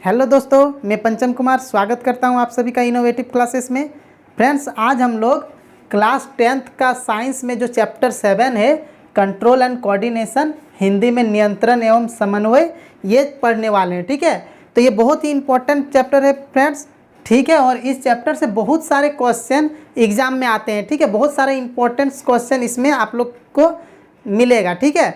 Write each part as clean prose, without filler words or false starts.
Hello दोस्तों, मैं पंचम कुमार स्वागत करता हूं आप सभी का इनोवेटिव क्लासेस में। फ्रेंड्स, आज हम लोग क्लास 10th का साइंस में जो चैप्टर 7 है कंट्रोल एंड कोऑर्डिनेशन, हिंदी में नियंत्रण एवं समन्वय, ये पढ़ने वाले हैं। ठीक है, तो ये बहुत ही इंपॉर्टेंट चैप्टर है फ्रेंड्स। ठीक है, और इस चैप्टर से बहुत सारे क्वेश्चन एग्जाम में आते हैं। ठीक है, बहुत सारे इंपॉर्टेंट क्वेश्चन इसमें आप लोग को मिलेगा। ठीक है,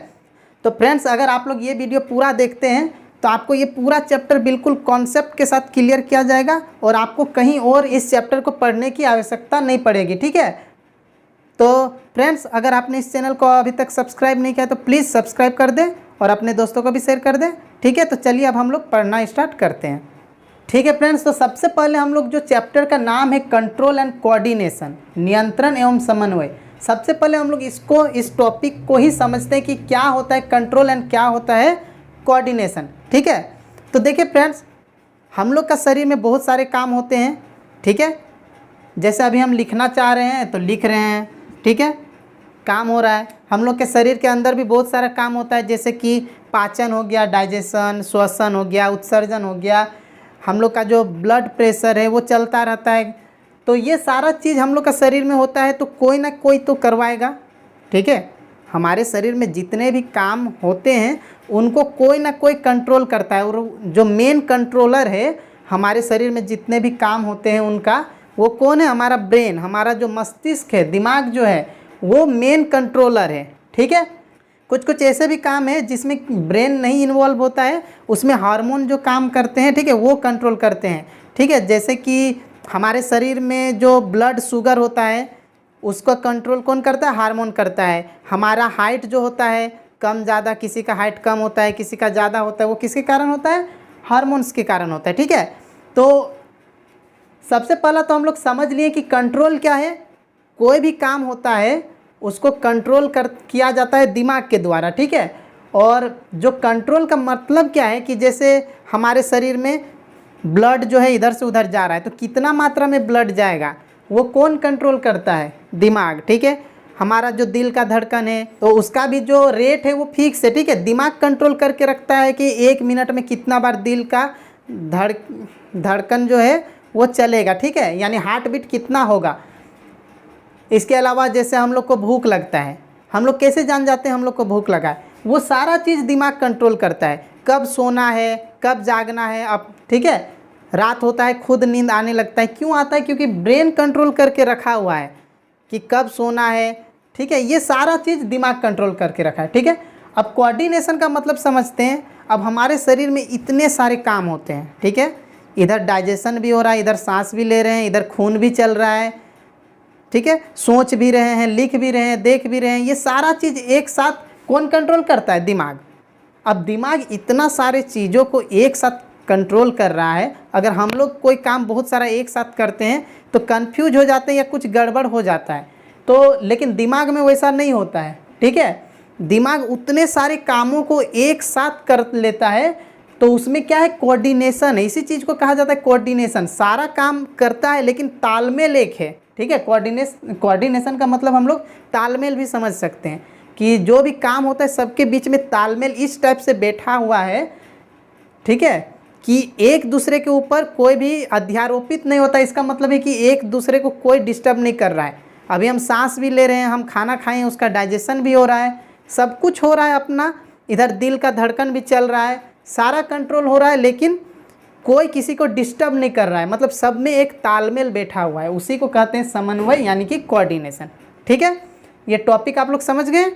तो फ्रेंड्स अगर आप लोग ये वीडियो पूरा देखते हैं तो आपको ये पूरा चैप्टर बिल्कुल कॉन्सेप्ट के साथ क्लियर किया जाएगा और आपको कहीं और इस चैप्टर को पढ़ने की आवश्यकता नहीं पड़ेगी। ठीक है, तो फ्रेंड्स अगर आपने इस चैनल को अभी तक सब्सक्राइब नहीं किया तो प्लीज़ सब्सक्राइब कर दें और अपने दोस्तों को भी शेयर कर दें। ठीक है, तो चलिए अब हम लोग पढ़ना स्टार्ट करते हैं। ठीक है फ्रेंड्स, तो सबसे पहले हम लोग जो चैप्टर का नाम है कंट्रोल एंड कोऑर्डिनेशन, नियंत्रण एवं समन्वय, सबसे पहले हम लोग इस टॉपिक को ही समझते हैं कि क्या होता है कंट्रोल एंड क्या होता है कोऑर्डिनेशन। ठीक है, तो देखिए फ्रेंड्स, हम लोग का शरीर में बहुत सारे काम होते हैं। ठीक है, जैसे अभी हम लिखना चाह रहे हैं तो लिख रहे हैं। ठीक है, काम हो रहा है। हम लोग के शरीर के अंदर भी बहुत सारा काम होता है, जैसे कि पाचन हो गया, डाइजेशन, श्वसन हो गया, उत्सर्जन हो गया, हम लोग का जो ब्लड प्रेशर है वो चलता रहता है। तो ये सारा चीज़ हम लोग का शरीर में होता है, तो कोई ना कोई तो करवाएगा। ठीक है, हमारे शरीर में जितने भी काम होते हैं उनको कोई ना कोई कंट्रोल करता है, और जो मेन कंट्रोलर है हमारे शरीर में जितने भी काम होते हैं उनका, वो कौन है? हमारा ब्रेन, हमारा जो मस्तिष्क है, दिमाग जो है, वो मेन कंट्रोलर है। ठीक है, कुछ कुछ ऐसे भी काम है जिसमें ब्रेन नहीं इन्वॉल्व होता है, उसमें हार्मोन जो काम करते हैं, ठीक है, वो कंट्रोल करते हैं। ठीक है, जैसे कि हमारे शरीर में जो ब्लड शुगर होता है उसको कंट्रोल कौन करता है? हार्मोन करता है। हमारा हाइट जो होता है कम ज़्यादा, किसी का हाइट कम होता है, किसी का ज़्यादा होता है, वो किसके कारण होता है? हार्मोन्स के कारण होता है। ठीक है, तो सबसे पहला तो हम लोग समझ लिए कि कंट्रोल क्या है। कोई भी काम होता है उसको कंट्रोल किया जाता है दिमाग के द्वारा। ठीक है, और जो कंट्रोल का मतलब क्या है कि जैसे हमारे शरीर में ब्लड जो है इधर से उधर जा रहा है, तो कितना मात्रा में ब्लड जाएगा वो कौन कंट्रोल करता है? दिमाग। ठीक है, हमारा जो दिल का धड़कन है तो उसका भी जो रेट है वो फिक्स है। ठीक है, दिमाग कंट्रोल करके रखता है कि 1 मिनट में कितना बार दिल का धड़कन जो है वो चलेगा। ठीक है, यानी हार्ट बीट कितना होगा। इसके अलावा जैसे हम लोग को भूख लगता है, हम लोग कैसे जान जाते हैं हम लोग को भूख लगा है? वो सारा चीज़ दिमाग कंट्रोल करता है। कब सोना है, कब जागना है। अब ठीक है, रात होता है खुद नींद आने लगता है। क्यों आता है? क्योंकि ब्रेन कंट्रोल करके रखा हुआ है कि कब सोना है। ठीक है, ये सारा चीज़ दिमाग कंट्रोल करके रखा है। ठीक है, अब कोऑर्डिनेशन का मतलब समझते हैं। अब हमारे शरीर में इतने सारे काम होते हैं। ठीक है, इधर डाइजेशन भी हो रहा है, इधर सांस भी ले रहे हैं, इधर खून भी चल रहा है। ठीक है, सोच भी रहे हैं, लिख भी रहे हैं, देख भी रहे हैं। ये सारा चीज़ एक साथ कौन कंट्रोल करता है? दिमाग। अब दिमाग इतना सारे चीज़ों को एक साथ कंट्रोल कर रहा है। अगर हम लोग कोई काम बहुत सारा एक साथ करते हैं तो कंफ्यूज हो जाते हैं या कुछ गड़बड़ हो जाता है। तो लेकिन दिमाग में वैसा नहीं होता है। ठीक है, दिमाग उतने सारे कामों को एक साथ कर लेता है, तो उसमें क्या है? कोऑर्डिनेशन है। इसी चीज़ को कहा जाता है कोऑर्डिनेशन। सारा काम करता है लेकिन तालमेल एक है। ठीक है, कोऑर्डिनेशन का मतलब हम लोग तालमेल भी समझ सकते हैं कि जो भी काम होता है सबके बीच में तालमेल इस टाइप से बैठा हुआ है। ठीक है, कि एक दूसरे के ऊपर कोई भी अध्यारोपित नहीं होता। इसका मतलब है कि एक दूसरे को कोई डिस्टर्ब नहीं कर रहा है। अभी हम सांस भी ले रहे हैं, हम खाना खाएं, उसका डाइजेशन भी हो रहा है, सब कुछ हो रहा है अपना। इधर दिल का धड़कन भी चल रहा है, सारा कंट्रोल हो रहा है, लेकिन कोई किसी को डिस्टर्ब नहीं कर रहा है। मतलब सब में एक तालमेल बैठा हुआ है। उसी को कहते हैं समन्वय, यानी कि कोऑर्डिनेशन। ठीक है, ये टॉपिक आप लोग समझ गए?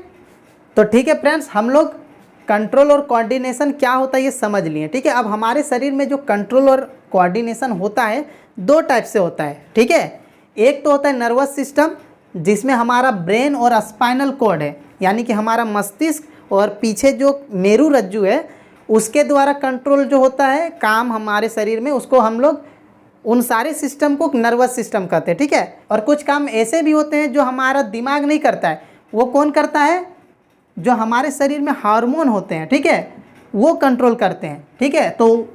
तो ठीक है फ्रेंड्स, हम लोग कंट्रोल और कोऑर्डिनेशन क्या होता है ये समझ लिए। ठीक है, अब हमारे शरीर में जो कंट्रोल और कोऑर्डिनेशन होता है दो टाइप से होता है। ठीक है, एक तो होता है नर्वस सिस्टम, जिसमें हमारा ब्रेन और स्पाइनल कॉर्ड है, यानी कि हमारा मस्तिष्क और पीछे जो मेरू रज्जु है उसके द्वारा कंट्रोल जो होता है काम हमारे शरीर में, उसको हम लोग उन सारे सिस्टम को नर्वस सिस्टम कहते हैं। ठीक है, और कुछ काम ऐसे भी होते हैं जो हमारा दिमाग नहीं करता है। वो कौन करता है? जो हमारे शरीर में हार्मोन होते हैं, ठीक है, वो कंट्रोल करते हैं। ठीक है, तो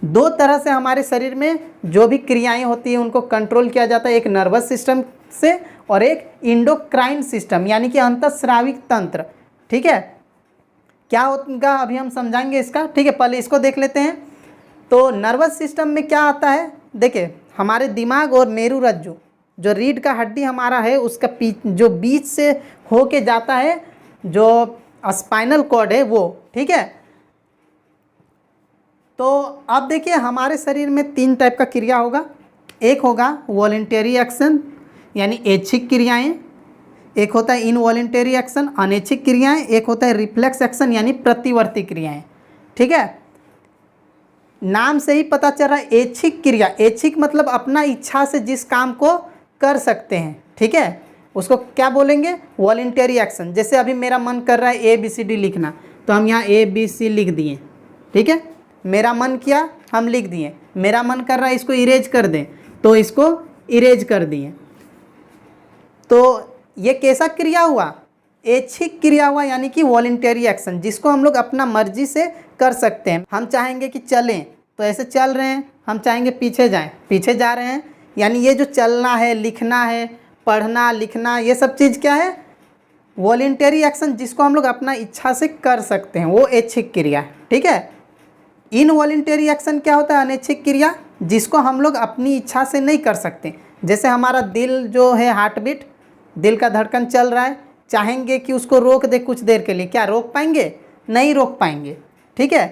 दो तरह से हमारे शरीर में जो भी क्रियाएं होती हैं उनको कंट्रोल किया जाता है, एक नर्वस सिस्टम से और एक इंडोक्राइन सिस्टम, यानी कि अंतःस्राविक तंत्र। ठीक है, क्या होगा अभी हम समझाएंगे इसका। ठीक है, पहले इसको देख लेते हैं। तो नर्वस सिस्टम में क्या आता है, देखिए हमारे दिमाग और मेरुरज्जु जो रीढ़ का हड्डी हमारा है उसका जो बीच से होके जाता है जो स्पाइनल कॉर्ड है वो, ठीक है। तो अब देखिए हमारे शरीर में 3 टाइप का क्रिया होगा। एक होगा वॉलेंटरी एक्शन यानी ऐच्छिक क्रियाएं, एक होता है इनवॉलेंटरी एक्शन अनैच्छिक क्रियाएं, एक होता है रिफ्लेक्स एक्शन यानी प्रतिवर्ती क्रियाएं, ठीक है। नाम से ही पता चल रहा है ऐच्छिक क्रिया, ऐच्छिक मतलब अपना इच्छा से जिस काम को कर सकते हैं, ठीक है, उसको क्या बोलेंगे, वॉलेंटरी एक्शन। जैसे अभी मेरा मन कर रहा है ABCD लिखना, तो हम यहाँ ABC लिख दिए, ठीक है, मेरा मन किया हम लिख दिए। मेरा मन कर रहा है इसको इरेज कर दें, तो इसको इरेज कर दिए। तो ये कैसा क्रिया हुआ, ऐच्छिक क्रिया हुआ यानी कि वॉलेंटरी एक्शन, जिसको हम लोग अपना मर्जी से कर सकते हैं। हम चाहेंगे कि चलें तो ऐसे चल रहे हैं, हम चाहेंगे पीछे जाएं, पीछे जा रहे हैं। यानी ये जो चलना है, लिखना है, पढ़ना लिखना, ये सब चीज़ क्या है, वॉलेंटरी एक्शन, जिसको हम लोग अपना इच्छा से कर सकते हैं, वो ऐच्छिक क्रिया है, ठीक है। इनवॉलेंटरी एक्शन क्या होता है, अनैच्छिक क्रिया, जिसको हम लोग अपनी इच्छा से नहीं कर सकते। जैसे हमारा दिल जो है, हार्ट बीट, दिल का धड़कन चल रहा है, चाहेंगे कि उसको रोक दे कुछ देर के लिए, क्या रोक पाएंगे, नहीं रोक पाएंगे, ठीक है।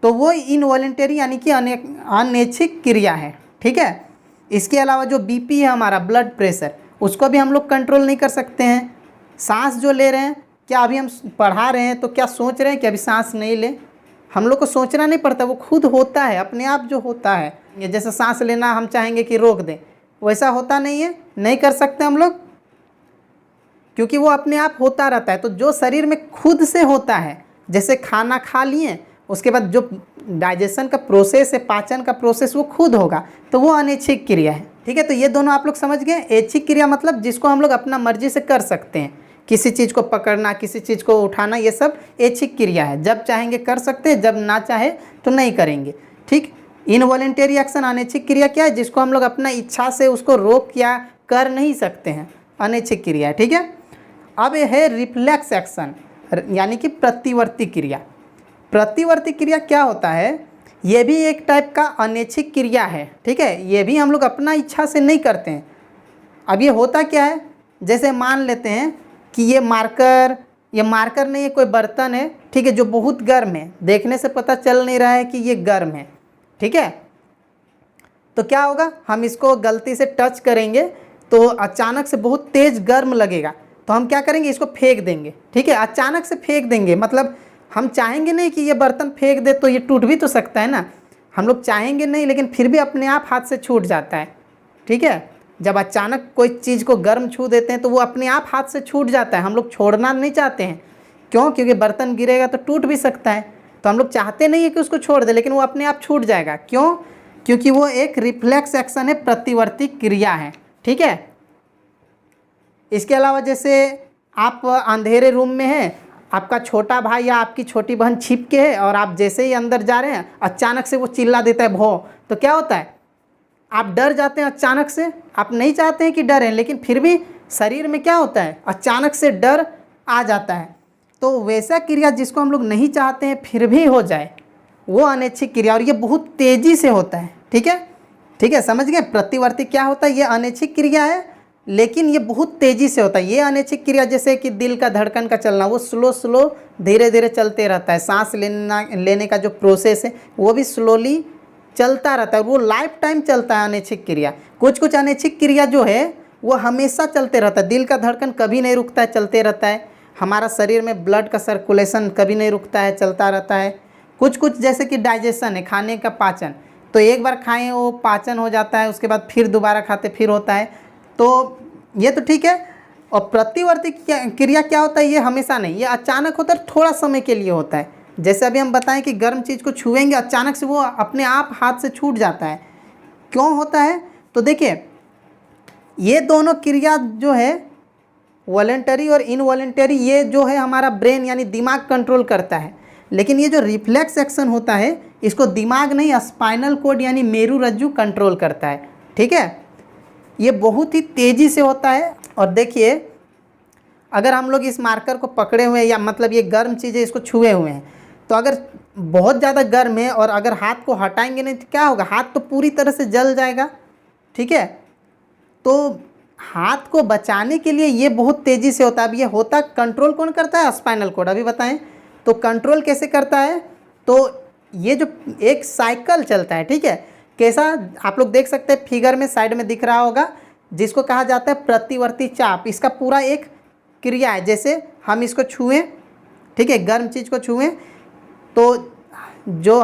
तो वो इनवॉलेंटरी यानी कि अनैच्छिक क्रिया है, ठीक है। इसके अलावा जो BP है हमारा ब्लड प्रेशर, उसको भी हम लोग कंट्रोल नहीं कर सकते हैं। सांस जो ले रहे हैं, क्या अभी हम पढ़ा रहे हैं तो क्या सोच रहे हैं कि अभी सांस नहीं ले, हम लोग को सोचना नहीं पड़ता, वो खुद होता है अपने आप जो होता है। ये जैसे सांस लेना हम चाहेंगे कि रोक दें, वैसा होता नहीं है, नहीं कर सकते हम लोग, क्योंकि वो अपने आप होता रहता है। तो जो शरीर में खुद से होता है, जैसे खाना खा लिए उसके बाद जो डाइजेशन का प्रोसेस है, पाचन का प्रोसेस, वो खुद होगा, तो वो अनैच्छिक क्रिया है, ठीक है। तो ये दोनों आप लोग समझ गए। ऐच्छिक क्रिया मतलब जिसको हम लोग अपना मर्जी से कर सकते हैं, किसी चीज़ को पकड़ना, किसी चीज़ को उठाना, ये सब ऐच्छिक क्रिया है। जब चाहेंगे कर सकते हैं, जब ना चाहे तो नहीं करेंगे, ठीक। इनवॉलेंटरी एक्शन अनैच्छिक क्रिया क्या है, जिसको हम लोग अपना इच्छा से उसको रोक या कर नहीं सकते हैं, अनैच्छिक क्रिया है, ठीक है। अब ये है रिफ्लेक्स एक्शन यानी कि प्रतिवर्ती क्रिया। प्रतिवर्ती क्रिया क्या होता है, ये भी एक टाइप का अनैच्छिक क्रिया है, ठीक है। ये भी हम लोग अपना इच्छा से नहीं करते हैं। अब ये होता क्या है, जैसे मान लेते हैं कि ये मार्कर नहीं है, कोई बर्तन है, ठीक है, जो बहुत गर्म है, देखने से पता चल नहीं रहा है कि ये गर्म है, ठीक है। तो क्या होगा, हम इसको गलती से टच करेंगे तो अचानक से बहुत तेज़ गर्म लगेगा, तो हम क्या करेंगे, इसको फेंक देंगे, ठीक है, अचानक से फेंक देंगे। मतलब हम चाहेंगे नहीं कि ये बर्तन फेंक दे, तो ये टूट भी तो सकता है ना, हम लोग चाहेंगे नहीं, लेकिन फिर भी अपने आप हाथ से छूट जाता है, ठीक है। जब अचानक कोई चीज़ को गर्म छू देते हैं तो वो अपने आप हाथ से छूट जाता है, हम लोग छोड़ना नहीं चाहते हैं। क्यों, क्योंकि बर्तन गिरेगा तो टूट भी सकता है, तो हम लोग चाहते नहीं है कि उसको छोड़ दे, लेकिन वो अपने आप छूट जाएगा। क्यों, क्योंकि वो एक रिफ्लेक्स एक्शन है, प्रतिवर्ती क्रिया है, ठीक है। इसके अलावा जैसे आप अंधेरे रूम में हैं, आपका छोटा भाई या आपकी छोटी बहन छिप के है, और आप जैसे ही अंदर जा रहे हैं अचानक से वो चिल्ला देता है भौ, तो क्या होता है, आप डर जाते हैं अचानक से। आप नहीं चाहते हैं कि डरें, लेकिन फिर भी शरीर में क्या होता है, अचानक से डर आ जाता है। तो वैसा क्रिया जिसको हम लोग नहीं चाहते हैं फिर भी हो जाए, वो अनैच्छिक क्रिया, और ये बहुत तेज़ी से होता है, ठीक है, ठीक है, समझ गए। प्रतिवर्ती क्या होता है, ये अनैच्छिक क्रिया है, लेकिन ये बहुत तेज़ी से होता है। ये अनैच्छिक क्रिया जैसे कि दिल का धड़कन का चलना, वो स्लो धीरे धीरे चलते रहता है। सांस लेने का जो प्रोसेस है वो भी स्लोली चलता रहता है, वो लाइफ टाइम चलता है अनैच्छिक क्रिया। कुछ अनैच्छिक क्रिया जो है वो हमेशा चलते रहता है। दिल का धड़कन कभी नहीं रुकता है, चलते रहता है। हमारा शरीर में ब्लड का सर्कुलेशन कभी नहीं रुकता है, चलता रहता है। कुछ जैसे कि डाइजेशन है, खाने का पाचन, तो एक बार खाएं वो पाचन हो जाता है, उसके बाद फिर दोबारा खाते फिर होता है, तो ये तो ठीक है। और प्रतिवर्ती क्रिया क्या होता है, ये हमेशा नहीं, ये अचानक होता है, थोड़ा समय के लिए होता है। जैसे अभी हम बताएं कि गर्म चीज़ को छुएंगे, अचानक से वो अपने आप हाथ से छूट जाता है। क्यों होता है, तो देखिए ये दोनों क्रिया जो है वॉलेंटरी और इनवॉलेंटरी, ये जो है हमारा ब्रेन यानी दिमाग कंट्रोल करता है। लेकिन ये जो रिफ्लेक्स एक्शन होता है इसको दिमाग नहीं, स्पाइनल कॉर्ड यानी मेरुरज्जु कंट्रोल करता है, ठीक है। ये बहुत ही तेज़ी से होता है। और देखिए अगर हम लोग इस मार्कर को पकड़े हुए हैं, या मतलब ये गर्म चीज़ है, इसको छुए हुए हैं, तो अगर बहुत ज़्यादा गर्म है और अगर हाथ को हटाएंगे नहीं तो क्या होगा, हाथ तो पूरी तरह से जल जाएगा। ठीक है, तो हाथ को बचाने के लिए ये बहुत तेज़ी से होता है। अब ये होता कंट्रोल कौन करता है, स्पाइनल कॉर्ड। अभी बताएं तो कंट्रोल कैसे करता है, तो ये जो एक साइकिल चलता है, ठीक है, कैसा आप लोग देख सकते हैं फिगर में साइड में दिख रहा होगा, जिसको कहा जाता है प्रतिवर्ती चाप। इसका पूरा एक क्रिया है, जैसे हम इसको छुएं, ठीक है, गर्म चीज़ को छुएं तो जो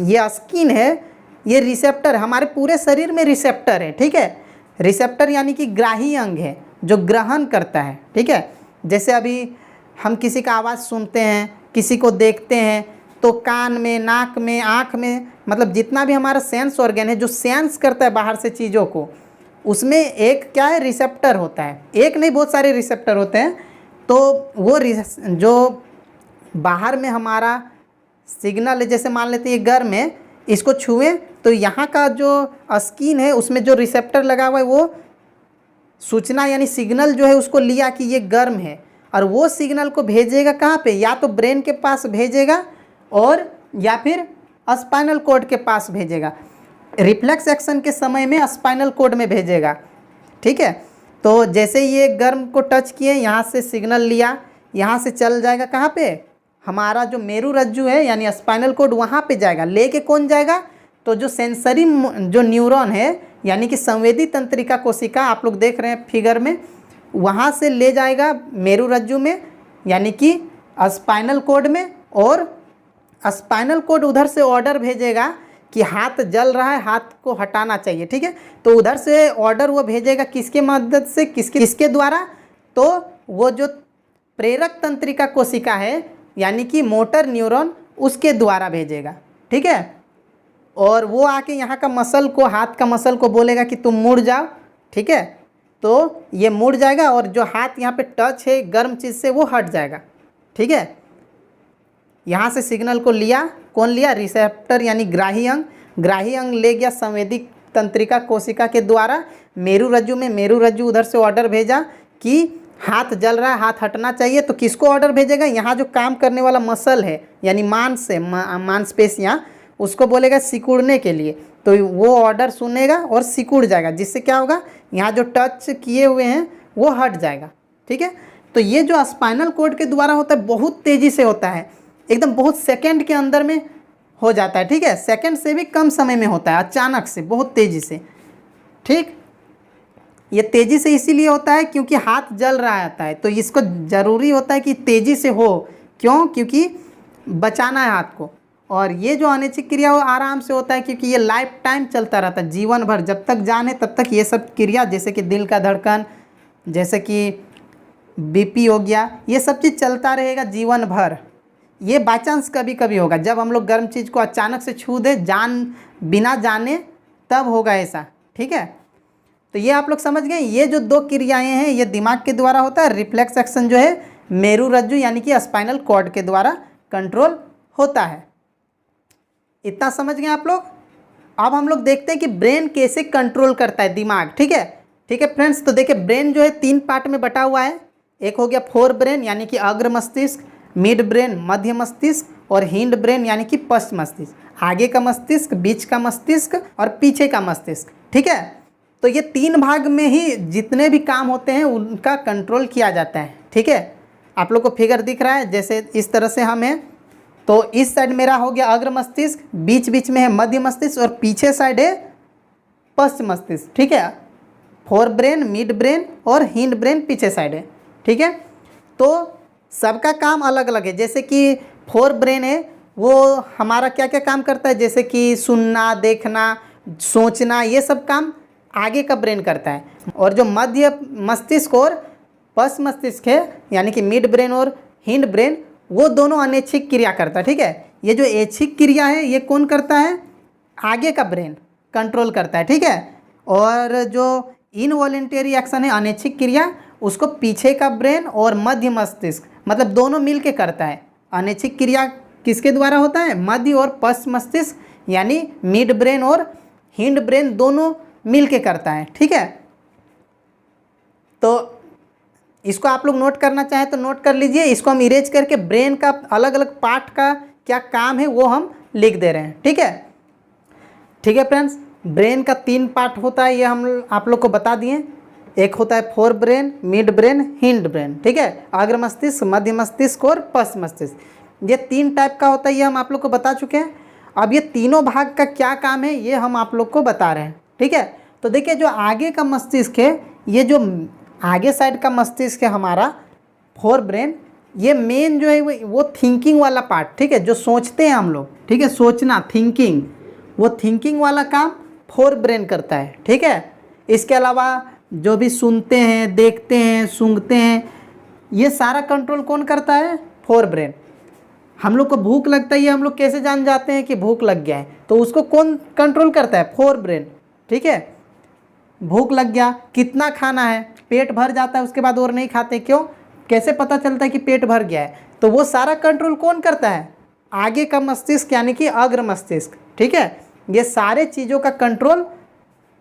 ये स्किन है, ये रिसेप्टर, हमारे पूरे शरीर में रिसेप्टर है। ठीक है, रिसेप्टर यानी कि ग्राही अंग है जो ग्रहण करता है। ठीक है, जैसे अभी हम किसी का आवाज़ सुनते हैं, किसी को देखते हैं, तो कान में, नाक में, आँख में, मतलब जितना भी हमारा सेंस ऑर्गन है जो सेंस करता है बाहर से चीज़ों को, उसमें एक क्या है, रिसेप्टर होता है। एक नहीं, बहुत सारे रिसेप्टर होते हैं। तो वो जो बाहर में हमारा सिग्नल है, जैसे मान लेते हैं ये गर्म है, इसको छुएं तो यहाँ का जो स्किन है उसमें जो रिसेप्टर लगा हुआ है वो सूचना यानी सिग्नल जो है उसको लिया कि ये गर्म है, और वो सिग्नल को भेजेगा कहाँ पे, या तो ब्रेन के पास भेजेगा और या फिर स्पाइनल कॉर्ड के पास भेजेगा। रिफ्लेक्स एक्शन के समय में स्पाइनल कॉर्ड में भेजेगा। ठीक है, तो जैसे ये गर्म को टच किए, यहाँ से सिग्नल लिया, यहाँ से चल जाएगा कहाँ पे, हमारा जो मेरु रज्जु है यानी स्पाइनल कॉर्ड, वहाँ पे जाएगा। लेके कौन जाएगा, तो जो सेंसरी जो न्यूरॉन है यानी कि संवेदी तंत्रिका कोशिका आप लोग देख रहे हैं फिगर में, वहाँ से ले जाएगा मेरु रज्जु में यानी कि स्पाइनल कॉर्ड में, और स्पाइनल कॉर्ड उधर से ऑर्डर भेजेगा कि हाथ जल रहा है, हाथ को हटाना चाहिए। ठीक है, तो उधर से ऑर्डर वो भेजेगा किसके मदद से, किसके द्वारा, तो वो जो प्रेरक तंत्रिका कोशिका है यानी कि मोटर न्यूरॉन, उसके द्वारा भेजेगा। ठीक है, और वो आके यहाँ का मसल को, हाथ का मसल को बोलेगा कि तुम मुड़ जाओ। ठीक है, तो ये मुड़ जाएगा और जो हाथ यहाँ पे टच है गर्म चीज़ से वो हट जाएगा। ठीक है, यहाँ से सिग्नल को लिया, कौन लिया, रिसेप्टर यानी ग्राही अंग। ग्राही अंग ले गया संवेदी तंत्रिका कोशिका के द्वारा मेरु रज्जु में, मेरु रज्जु उधर से ऑर्डर भेजा कि हाथ जल रहा है, हाथ हटना चाहिए। तो किसको ऑर्डर भेजेगा, यहाँ जो काम करने वाला मसल है यानी मांस है, मांसपेशियाँ, उसको बोलेगा सिकुड़ने के लिए। तो वो ऑर्डर सुनेगा और सिकुड़ जाएगा, जिससे क्या होगा, यहाँ जो टच किए हुए हैं वो हट जाएगा। ठीक है, तो ये जो स्पाइनल कॉर्ड के द्वारा होता है बहुत तेज़ी से होता है, एकदम बहुत सेकंड के अंदर में हो जाता है। ठीक है, सेकंड से भी कम समय में होता है, अचानक से, बहुत तेज़ी से। ठीक, ये तेज़ी से इसीलिए होता है क्योंकि हाथ जल रहा होता है, तो इसको ज़रूरी होता है कि तेज़ी से हो। क्यों, क्योंकि बचाना है हाथ को। और ये जो अनैच्छिक क्रिया वो आराम से होता है क्योंकि ये लाइफ टाइम चलता रहता है, जीवन भर, जब तक जान है तब तक ये सब क्रिया, जैसे कि दिल का धड़कन, जैसे कि बीपी हो गया, ये सब चीज़ चलता रहेगा जीवन भर। ये बाई चांस कभी कभी होगा, जब हम लोग गर्म चीज़ को अचानक से छू दे, बिना जाने, तब होगा ऐसा। ठीक है, तो ये आप लोग समझ गए। ये जो दो क्रियाएं हैं ये दिमाग के द्वारा होता है, रिफ्लेक्स एक्शन जो है मेरु रज्जु यानी कि स्पाइनल कॉर्ड के द्वारा कंट्रोल होता है। इतना समझ गए आप लोग। अब हम लोग देखते हैं कि ब्रेन कैसे कंट्रोल करता है दिमाग। ठीक है, ठीक है फ्रेंड्स, तो देखिए ब्रेन जो है 3 पार्ट में बटा हुआ है। एक हो गया फोर ब्रेन यानी कि अग्र मस्तिष्क, मिड ब्रेन मध्य मस्तिष्क, और हिंड ब्रेन यानी कि पश्च मस्तिष्क। आगे का मस्तिष्क, बीच का मस्तिष्क और पीछे का मस्तिष्क। ठीक है, तो ये 3 भाग में ही जितने भी काम होते हैं उनका कंट्रोल किया जाता है। ठीक है, आप लोग को फिगर दिख रहा है, जैसे इस तरह से हम हैं, तो इस साइड मेरा हो गया अग्र मस्तिष्क, बीच बीच में है मध्य मस्तिष्क और पीछे साइड है पश्च मस्तिष्क। ठीक है, फोर ब्रेन, मिड ब्रेन और हिंड ब्रेन पीछे साइड है। ठीक है, तो सबका काम अलग अलग है। जैसे कि फोर ब्रेन है वो हमारा क्या क्या काम करता है, जैसे कि सुनना, देखना, सोचना, ये सब काम आगे का ब्रेन करता है। और जो मध्य मस्तिष्क और पश्च मस्तिष्क है यानी कि मिड ब्रेन और हिंड ब्रेन, वो दोनों अनैच्छिक क्रिया करता है। ठीक है, ये जो ऐच्छिक क्रिया है ये कौन करता है, आगे का ब्रेन कंट्रोल करता है। ठीक है, और जो इनवॉलेंटरी एक्शन है अनैच्छिक क्रिया, उसको पीछे का ब्रेन और मध्य मस्तिष्क, मतलब दोनों मिलके करता है। अनैच्छिक क्रिया किसके द्वारा होता है, मध्य और पश्च मस्तिष्क यानी मिड ब्रेन और हिंड ब्रेन दोनों मिलके करता है। ठीक है, तो इसको आप लोग नोट करना चाहें तो नोट कर लीजिए। इसको हम इरेज करके ब्रेन का अलग अलग पार्ट का क्या काम है वो हम लिख दे रहे हैं। ठीक है, ठीक है फ्रेंड्स। ब्रेन का 3 पार्ट होता है, ये हम आप लोग को बता दिए। एक होता है fore brain, mid brain, hind brain. ठीक है, अग्र मस्तिष्क, मध्य मस्तिष्क और पश्च मस्तिष्क, ये 3 टाइप का होता है, ये हम आप लोग को बता चुके हैं। अब ये तीनों भाग का क्या काम है ये हम आप लोग को बता रहे हैं। ठीक है, तो देखिए जो आगे का मस्तिष्क है, ये जो आगे साइड का मस्तिष्क है हमारा फोर ब्रेन, ये मेन जो है वो थिंकिंग वाला पार्ट। ठीक है, जो सोचते हैं हम लोग, ठीक है, सोचना, थिंकिंग, वो थिंकिंग वाला काम फोर ब्रेन करता है। ठीक है, इसके अलावा जो भी सुनते हैं, देखते हैं, सूंघते हैं, ये सारा कंट्रोल कौन करता है? Fore brain. हम लोग को भूख लगता है, ये हम लोग कैसे जान जाते हैं कि भूख लग गया है? तो उसको कौन कंट्रोल करता है? Fore brain. ठीक है, भूख लग गया, कितना खाना है, पेट भर जाता है उसके बाद और नहीं खाते, क्यों? कैसे पता चलता है कि पेट भर गया है? तो वो सारा कंट्रोल कौन करता है? आगे का मस्तिष्क यानी कि अग्र मस्तिष्क। ठीक है, ये सारे चीज़ों का कंट्रोल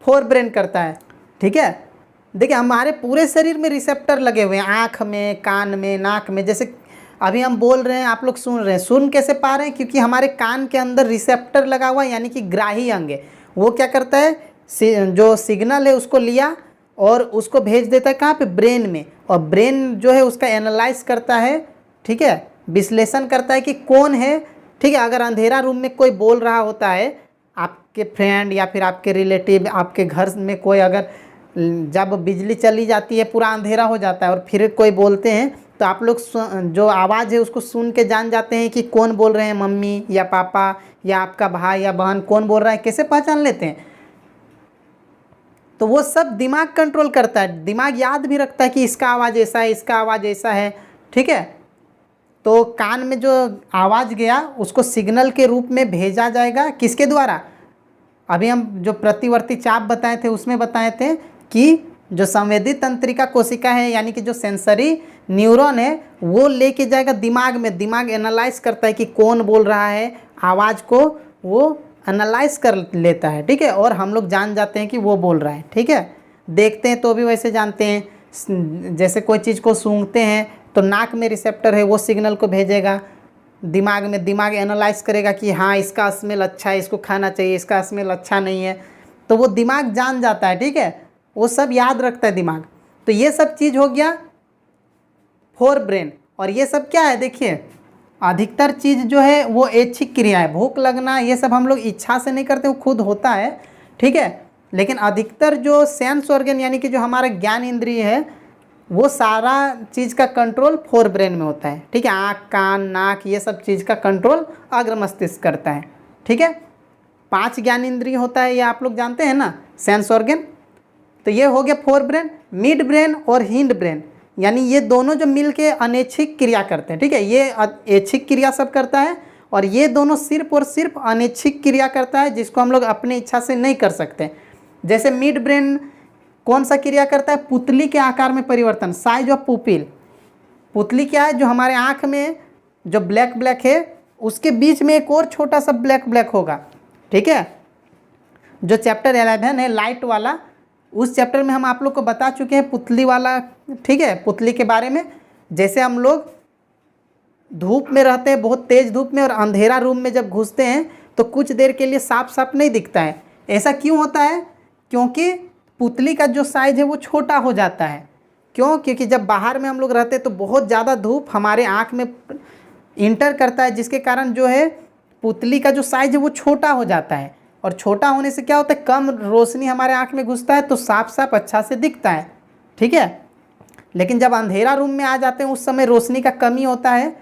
फोर ब्रेन करता है। ठीक है, देखिए हमारे पूरे शरीर में रिसेप्टर लगे हुए हैं, आँख में, कान में, नाक में। जैसे अभी हम बोल रहे हैं, आप लोग सुन रहे हैं, सुन कैसे पा रहे हैं? क्योंकि हमारे कान के अंदर रिसेप्टर लगा हुआ है, यानी कि ग्राही अंग है। वो क्या करता है, जो सिग्नल है उसको लिया और उसको भेज देता है कहाँ पे? ब्रेन में। और ब्रेन जो है उसका एनालाइज करता है। ठीक है, विश्लेषण करता है कि कौन है। ठीक है, अगर अंधेरा रूम में कोई बोल रहा होता है, आपके फ्रेंड या फिर आपके रिलेटिव, आपके घर में कोई, अगर जब बिजली चली जाती है पूरा अंधेरा हो जाता है और फिर कोई बोलते हैं, तो आप लोग जो आवाज़ है उसको सुन के जान जाते हैं कि कौन बोल रहे हैं, मम्मी या पापा या आपका भाई या बहन, कौन बोल रहा है, कैसे पहचान लेते हैं? तो वो सब दिमाग कंट्रोल करता है। दिमाग याद भी रखता है कि इसका आवाज़ ऐसा है, इसका आवाज़ ऐसा है। ठीक है, तो कान में जो आवाज़ गया उसको सिग्नल के रूप में भेजा जाएगा, किसके द्वारा? अभी हम जो प्रतिवर्ती चाप बताए थे उसमें बताए थे कि जो संवेदी तंत्रिका कोशिका है, यानी कि जो सेंसरी न्यूरॉन है, वो लेके जाएगा दिमाग में। दिमाग एनालाइज करता है कि कौन बोल रहा है, आवाज़ को वो एनालाइज कर लेता है। ठीक है, और हम लोग जान जाते हैं कि वो बोल रहा है। ठीक है, देखते हैं तो भी वैसे जानते हैं। जैसे कोई चीज़ को सूंघते हैं तो नाक में रिसेप्टर है, वो सिग्नल को भेजेगा दिमाग में। दिमाग एनालाइज करेगा कि हाँ इसका स्मेल अच्छा है, इसको खाना चाहिए, इसका स्मेल अच्छा नहीं है, तो वो दिमाग जान जाता है। ठीक है, वो सब याद रखता है दिमाग। तो ये सब चीज़ हो गया फोर ब्रेन। और ये सब क्या है? देखिए अधिकतर चीज़ जो है वो ऐच्छिक क्रिया है। भूख लगना ये सब हम लोग इच्छा से नहीं करते, वो खुद होता है। ठीक है, लेकिन अधिकतर जो सेंस ऑर्गन यानी कि जो हमारा ज्ञान इंद्रिय है, वो सारा चीज़ का कंट्रोल फोर ब्रेन में होता है। ठीक है, आँख, कान, नाक, ये सब चीज़ का कंट्रोल अग्र मस्तिष्क करता है। ठीक है, 5 ज्ञान इंद्रिय होता है, ये आप लोग जानते हैं ना, सेंस ऑर्गन। तो ये हो गया फोर ब्रेन। मिड ब्रेन और हिंड ब्रेन, यानी ये दोनों जो मिल के अनैच्छिक क्रिया करते हैं। ठीक है, ये ऐच्छिक क्रिया सब करता है और ये दोनों सिर्फ और सिर्फ अनैच्छिक क्रिया करता है, जिसको हम लोग अपनी इच्छा से नहीं कर सकते। जैसे मिड ब्रेन कौन सा क्रिया करता है? पुतली के आकार में परिवर्तन, साइज ऑफ पुपिल। पुतली क्या है? जो हमारे आँख में जो ब्लैक ब्लैक है उसके बीच में एक और छोटा सा ब्लैक ब्लैक होगा। ठीक है, जो चैप्टर 11 है लाइट वाला, उस चैप्टर में हम आप लोग को बता चुके हैं पुतली वाला। ठीक है, पुतली के बारे में। जैसे हम लोग धूप में रहते हैं, बहुत तेज़ धूप में, और अंधेरा रूम में जब घुसते हैं तो कुछ देर के लिए साफ साफ नहीं दिखता है। ऐसा क्यों होता है? क्योंकि पुतली का जो साइज है वो छोटा हो जाता है। क्यों? क्योंकि जब बाहर में हम लोग रहते हैं तो बहुत ज़्यादा धूप हमारे आँख में इंटर करता है, जिसके कारण जो है पुतली का जो साइज है वो छोटा हो जाता है। और छोटा होने से क्या होता है? कम रोशनी हमारे आँख में घुसता है तो साफ साफ अच्छा से दिखता है। ठीक है, लेकिन जब अंधेरा रूम में आ जाते हैं उस समय रोशनी का कमी होता है,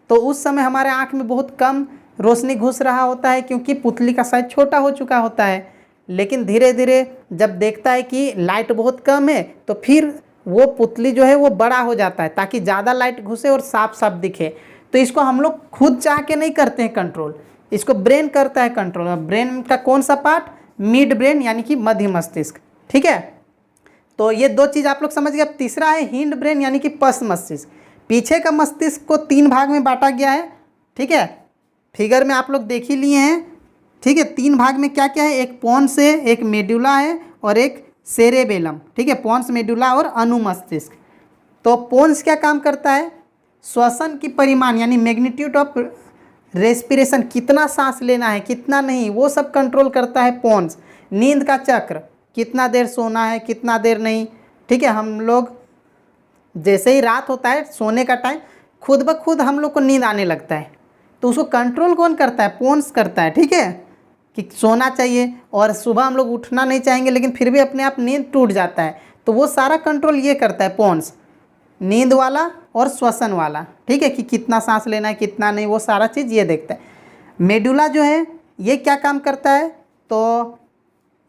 तो उस समय हमारे आँख में बहुत कम रोशनी घुस रहा होता है, क्योंकि पुतली का साइज छोटा हो चुका होता है। लेकिन धीरे धीरे जब देखता है कि लाइट बहुत कम है, तो फिर वो पुतली जो है वो बड़ा हो जाता है, ताकि ज़्यादा लाइट घुसे और साफ साफ दिखे। तो इसको हम लोग खुद चाह के नहीं करते हैं कंट्रोल, इसको ब्रेन करता है कंट्रोल। ब्रेन का कौन सा पार्ट? मिड ब्रेन यानी कि मध्य मस्तिष्क। ठीक है, तो ये 2 चीज़ आप लोग समझ गए। अब तीसरा है हिंड ब्रेन यानी कि पश्च मस्तिष्क। पीछे का मस्तिष्क को 3 भाग में बांटा गया है। ठीक है, फिगर में आप लोग देख ही लिए हैं। ठीक है, 3 भाग में क्या क्या है? एक पोन्स है, एक मेडुला है और एक सेरेबेलम। ठीक है, पोन्स, मेडुला और अनुमस्तिष्क। तो पोन्स क्या काम करता है? श्वसन की परिमाण यानी मैग्नीट्यूड ऑफ रेस्पिरेशन कितना सांस लेना है कितना नहीं वो सब कंट्रोल करता है पोन्स। नींद का चक्र कितना देर सोना है कितना देर नहीं, ठीक है। हम लोग जैसे ही रात होता है सोने का टाइम खुद ब खुद हम लोग को नींद आने लगता है, तो उसको कंट्रोल कौन करता है? पोन्स करता है, ठीक है, कि सोना चाहिए। और सुबह हम लोग उठना नहीं चाहेंगे लेकिन फिर भी अपने आप नींद टूट जाता है, तो वो सारा कंट्रोल ये करता है पोन्स, नींद वाला और श्वसन वाला, ठीक है, कि कितना सांस लेना है कितना नहीं वो सारा चीज़ ये देखता है। मेडुला जो है ये क्या काम करता है? तो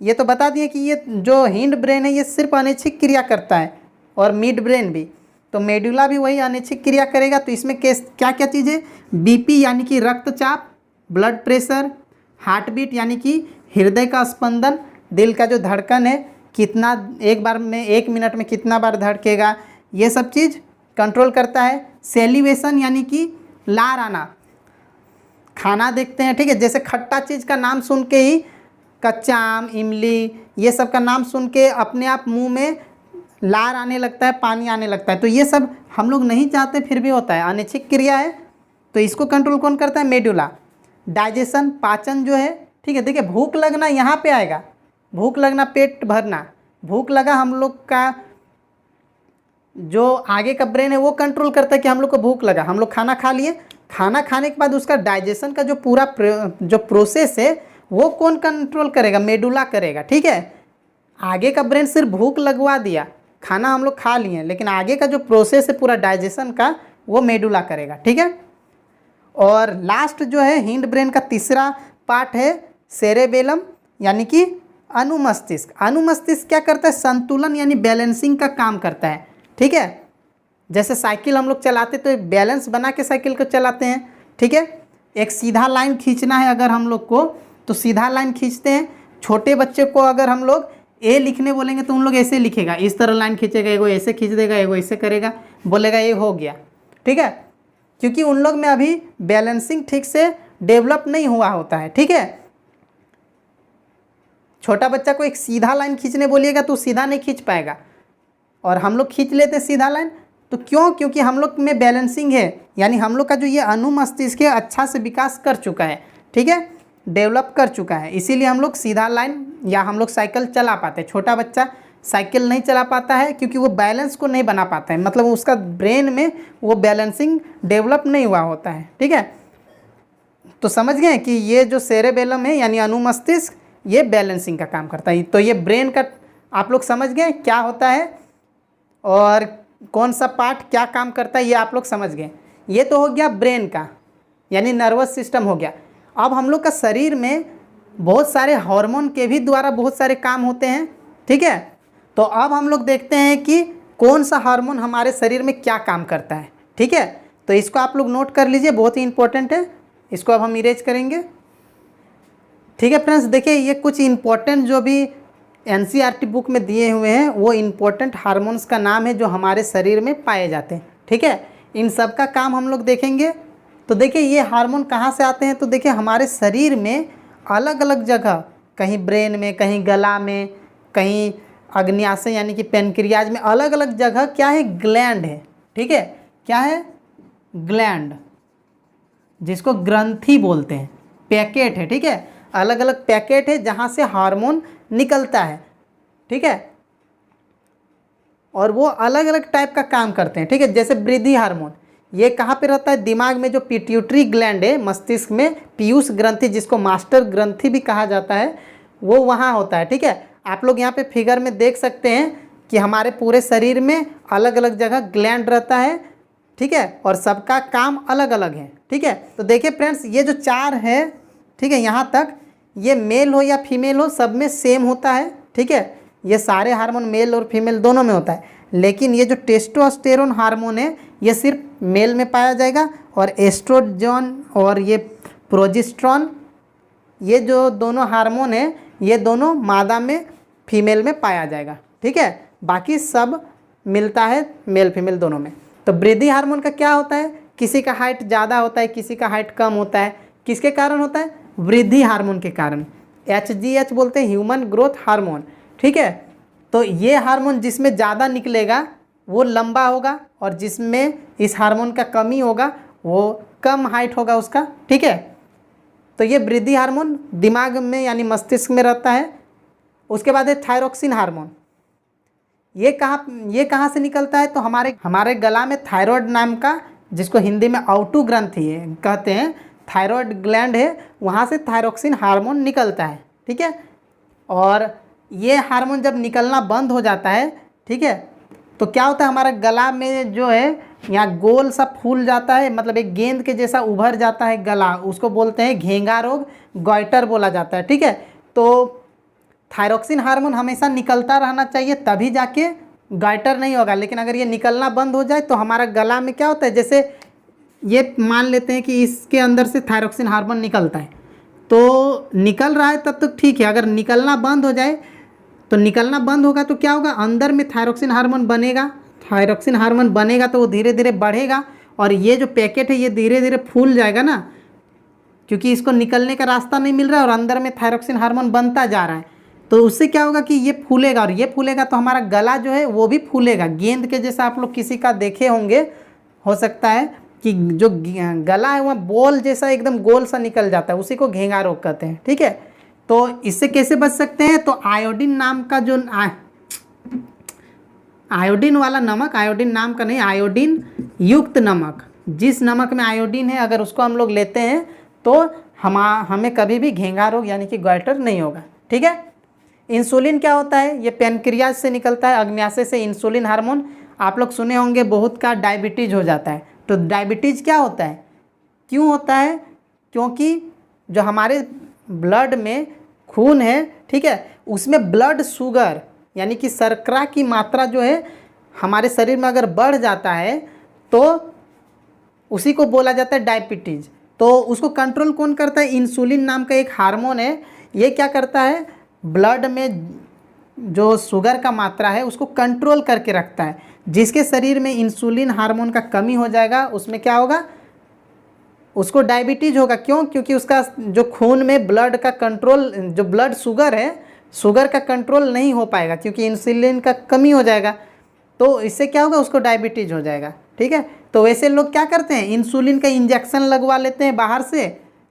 ये तो बता दिए कि ये जो हिंड ब्रेन है ये सिर्फ अनैच्छिक क्रिया करता है और मिड ब्रेन भी, तो मेडुला भी वही अनैच्छिक क्रिया करेगा। तो इसमें क्या क्या चीज़ें? बीपी यानी कि रक्तचाप, ब्लड प्रेशर, हार्ट बीट यानी कि हृदय का स्पंदन, दिल का जो धड़कन है कितना एक बार में 1 मिनट में कितना बार धड़केगा, ये सब चीज़ कंट्रोल करता है। सेलिवेशन यानी कि लार आना, खाना देखते हैं, ठीक है, जैसे खट्टा चीज़ का नाम सुन के ही कच्चा आम, इमली, ये सब का नाम सुन के अपने आप मुंह में लार आने लगता है, पानी आने लगता है, तो ये सब हम लोग नहीं चाहते फिर भी होता है, अनैच्छिक क्रिया है। तो इसको कंट्रोल कौन करता है? मेडुला। डाइजेशन, पाचन जो है, ठीक है, देखिए भूख लगना यहाँ पे आएगा, भूख लगना, पेट भरना, भूख लगा, हम लोग का जो आगे का ब्रेन है वो कंट्रोल करता है कि हम लोग को भूख लगा, हम लोग खाना खा लिए, खाना खाने के बाद उसका डाइजेशन का जो पूरा जो प्रोसेस है वो कौन कंट्रोल करेगा? मेडुला करेगा, ठीक है। आगे का ब्रेन सिर्फ भूख लगवा दिया, खाना हम लोग खा लिए, लेकिन आगे का जो प्रोसेस है पूरा डाइजेशन का वो मेडुला करेगा, ठीक है। और लास्ट जो है हिंड ब्रेन का तीसरा पार्ट है सेरेबेलम यानी कि अनुमस्तिष्क। अनुमस्तिष्क क्या करता है? संतुलन यानी बैलेंसिंग का काम करता है, ठीक है। जैसे साइकिल हम लोग चलाते तो बैलेंस बना के साइकिल को चलाते हैं, ठीक है। एक सीधा लाइन खींचना है अगर हम लोग को तो सीधा लाइन खींचते हैं। छोटे बच्चे को अगर हम लोग ए लिखने बोलेंगे तो उन लोग ऐसे लिखेगा, इस तरह लाइन खींचेगा, एगो ऐसे खींच देगा, एगो ऐसे करेगा, बोलेगा ये हो गया, ठीक है, क्योंकि उन लोग में अभी बैलेंसिंग ठीक से डेवलप नहीं हुआ होता है, ठीक है। छोटा बच्चा को एक सीधा लाइन खींचने बोलिएगा तो सीधा नहीं खींच पाएगा, और हम लोग खींच लेते हैं सीधा लाइन, तो क्यों? क्योंकि हम लोग में बैलेंसिंग है, यानी हम लोग का जो ये अनुमस्तिष्क है अच्छा से विकास कर चुका है, ठीक है, डेवलप कर चुका है, इसीलिए हम लोग सीधा लाइन या हम लोग साइकिल चला पाते हैं। छोटा बच्चा साइकिल नहीं चला पाता है क्योंकि वो बैलेंस को नहीं बना पाता है, मतलब उसका ब्रेन में वो बैलेंसिंग डेवलप नहीं हुआ होता है, ठीक है। तो समझ गए कि ये जो सेरेबेलम है यानी अनुमस्तिष्क ये बैलेंसिंग का काम करता है। तो ये ब्रेन का आप लोग समझ गए क्या होता है और कौन सा पार्ट क्या काम करता है, ये आप लोग समझ गए। ये तो हो गया ब्रेन का यानी नर्वस सिस्टम हो गया। अब हम लोग का शरीर में बहुत सारे हार्मोन के भी द्वारा बहुत सारे काम होते हैं, ठीक है। तो अब हम लोग देखते हैं कि कौन सा हार्मोन हमारे शरीर में क्या काम करता है, ठीक है। तो इसको आप लोग नोट कर लीजिए, बहुत ही इंपॉर्टेंट है, इसको अब हम इरेज करेंगे, ठीक है। फ्रेंड्स देखिए ये कुछ इंपॉर्टेंट जो भी एनसीईआरटी बुक में दिए हुए हैं वो इंपॉर्टेंट हार्मोन्स का नाम है जो हमारे शरीर में पाए जाते हैं, ठीक है। इन सब का काम हम लोग देखेंगे। तो देखिए ये हार्मोन कहाँ से आते हैं, तो देखिए हमारे शरीर में अलग अलग जगह, कहीं ब्रेन में, कहीं गला में, कहीं अग्न्याशय यानी कि पेनक्रियाज में, अलग अलग जगह क्या है? ग्लैंड है, ठीक है। क्या है? ग्लैंड, जिसको ग्रंथि बोलते हैं, पैकेट है, ठीक है, अलग अलग पैकेट है जहाँ से हार्मोन निकलता है, ठीक है। और वो अलग अलग टाइप का काम करते हैं, ठीक है। जैसे वृद्धि हार्मोन ये कहाँ पे रहता है? दिमाग में जो पिट्यूटरी ग्लैंड है, मस्तिष्क में पीयूष ग्रंथि जिसको मास्टर ग्रंथि भी कहा जाता है वो वहाँ होता है, ठीक है। आप लोग यहाँ पे फिगर में देख सकते हैं कि हमारे पूरे शरीर में अलग अलग जगह ग्लैंड रहता है, ठीक है, और सबका काम अलग अलग है, ठीक है। तो देखिए फ्रेंड्स ये जो 4 है, ठीक है, यहाँ तक ये मेल हो या फीमेल हो सब में सेम होता है, ठीक है। ये सारे हार्मोन मेल और फीमेल दोनों में होता है, लेकिन ये जो टेस्टोस्टेरोन हार्मोन है ये सिर्फ मेल में पाया जाएगा, और एस्ट्रोजन और ये प्रोजेस्टेरोन ये जो दोनों हार्मोन है ये दोनों मादा में फीमेल में पाया जाएगा, ठीक है। बाकी सब मिलता है मेल फीमेल दोनों में। तो वृद्धि हार्मोन का क्या होता है? किसी का हाइट ज़्यादा होता है, किसी का हाइट कम होता है, किसके कारण होता है? वृद्धि हार्मोन के कारण। HGH बोलते हैं ह्यूमन ग्रोथ हार्मोन, ठीक है। तो ये हार्मोन जिसमें ज़्यादा निकलेगा वो लंबा होगा, और जिसमें इस हार्मोन का कमी होगा वो कम हाइट होगा उसका, ठीक है। तो ये वृद्धि हार्मोन दिमाग में यानी मस्तिष्क में रहता है। उसके बाद है थायरोक्सिन हार्मोन। ये कहाँ से निकलता है, तो हमारे गला में थायराइड नाम का, जिसको हिंदी में औटू ग्रंथि है कहते हैं, थायराइड ग्लैंड है, वहाँ से थायरोक्सिन हार्मोन निकलता है, ठीक है। और ये हार्मोन जब निकलना बंद हो जाता है, ठीक है, तो क्या होता है, हमारा गला में जो है यहाँ गोल सा फूल जाता है, मतलब एक गेंद के जैसा उभर जाता है गला, उसको बोलते हैं घेंगा रोग, गॉइटर बोला जाता है, ठीक है। तो थायरोक्सिन हार्मोन हमेशा निकलता रहना चाहिए, तभी जाके गॉइटर नहीं होगा। लेकिन अगर ये निकलना बंद हो जाए तो हमारा गला में क्या होता है, जैसे ये मान लेते हैं कि इसके अंदर से थायरोक्सिन हार्मोन निकलता है, तो निकल रहा है तब तक ठीक है। अगर निकलना बंद हो जाए तो निकलना बंद होगा तो क्या होगा, अंदर में थायरोक्सिन हार्मोन बनेगा। थायरोक्सिन हार्मोन बनेगा तो वो धीरे धीरे बढ़ेगा और ये जो पैकेट है ये धीरे धीरे फूल जाएगा ना, क्योंकि इसको निकलने का रास्ता नहीं मिल रहा है और अंदर में थायरोक्सिन हार्मोन बनता जा रहा है। तो उससे क्या होगा कि ये फूलेगा, और ये फूलेगा तो हमारा गला जो है वो भी फूलेगा, गेंद के जैसा। आप लोग किसी का देखे होंगे, हो सकता है कि जो गला है वह बॉल जैसा एकदम गोल सा निकल जाता है, उसी को घेंगा रोग कहते हैं, ठीक है। तो इससे कैसे बच सकते हैं, तो आयोडीन नाम का जो आयोडीन वाला नमक, आयोडीन नाम का नहीं, आयोडीन युक्त नमक, जिस नमक में आयोडीन है अगर उसको हम लोग लेते हैं तो हमें कभी भी घेंगा रोग यानी कि गॉइटर नहीं होगा, ठीक है। इंसुलिन क्या होता है, ये पैनक्रियाज से निकलता है, अग्न्याशय से इंसुलिन हार्मोन। आप लोग सुने होंगे बहुत का डायबिटीज़ हो जाता है। तो डायबिटीज़ क्या होता है, क्यों होता है, क्योंकि जो हमारे ब्लड में खून है, ठीक है, उसमें ब्लड शुगर यानी कि शर्करा की मात्रा जो है हमारे शरीर में अगर बढ़ जाता है तो उसी को बोला जाता है डायबिटीज़। तो उसको कंट्रोल कौन करता है, इंसुलिन नाम का एक हार्मोन है। ये क्या करता है, ब्लड में जो शुगर का मात्रा है उसको कंट्रोल करके रखता है। जिसके शरीर में इंसुलिन हार्मोन का कमी हो जाएगा उसमें क्या होगा, उसको डायबिटीज़ होगा। क्यों, क्योंकि उसका जो खून में ब्लड का कंट्रोल, जो ब्लड शुगर है, शुगर का कंट्रोल नहीं हो पाएगा क्योंकि इंसुलिन का कमी हो जाएगा। तो इससे क्या होगा, उसको डायबिटीज़ हो जाएगा, ठीक है। तो वैसे लोग क्या करते हैं, इंसुलिन का इंजेक्शन लगवा लेते हैं बाहर से,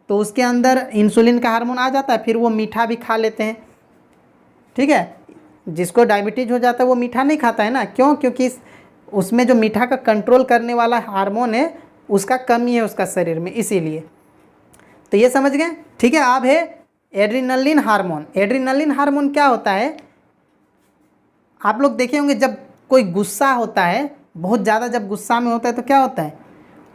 तो उसके अंदर इंसुलिन का हार्मोन आ जाता है, फिर वो मीठा भी खा लेते हैं, ठीक है। जिसको डायबिटीज़ हो जाता है वो मीठा नहीं खाता है ना, क्यों, क्योंकि उसमें जो मीठा का कंट्रोल करने वाला हार्मोन है उसका कमी है उसका शरीर में, इसीलिए। तो ये समझ गए, ठीक है। अब है एड्रिनलिन हार्मोन। एड्रिनलिन हार्मोन क्या होता है, आप लोग देखे होंगे जब कोई गुस्सा होता है, बहुत ज़्यादा जब गुस्सा में होता है तो क्या होता है,